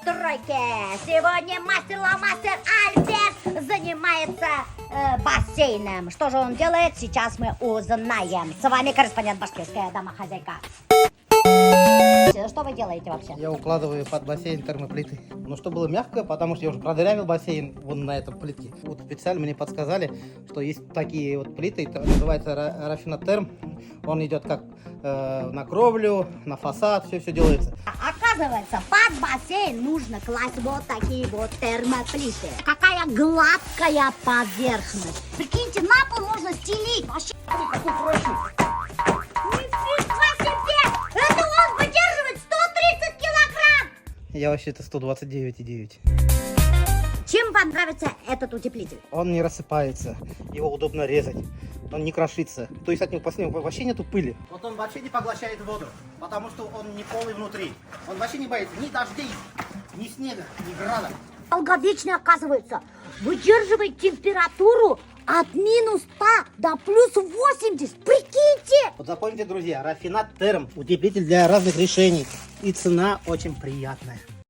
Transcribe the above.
стройке. Сегодня мастер-ломастер Альберт занимается бассейном. Что же он делает, сейчас мы узнаем. С вами корреспондент Башкирская домохозяйка. Что вы делаете вообще? Я укладываю под бассейн термоплиты. Ну, чтобы было мягко, потому что я уже продырявил бассейн вон на этом плитке. Вот специально мне подсказали, что есть такие вот плиты, это называется рафинотерм. Он идет как на кровлю, на фасад, все делается. Оказывается, под бассейн нужно класть вот такие вот термоплиты. Какая гладкая поверхность. Прикиньте, на пол можно стелить. Вообще никакой проще. Нифига себе! Это он выдерживает 130 килограмм! Я вообще-то 129,9. Чем вам нравится этот утеплитель? Он не рассыпается, его удобно резать, он не крошится. То есть от него вообще нету пыли. Вот он вообще не поглощает воду, потому что он не полый внутри. Он вообще не боится ни дождей, ни снега, ни града. Долговечный, оказывается, выдерживает температуру от минус 100 до плюс 80. Прикиньте! Вот запомните, друзья, рафинат терм, утеплитель для разных решений. И цена очень приятная.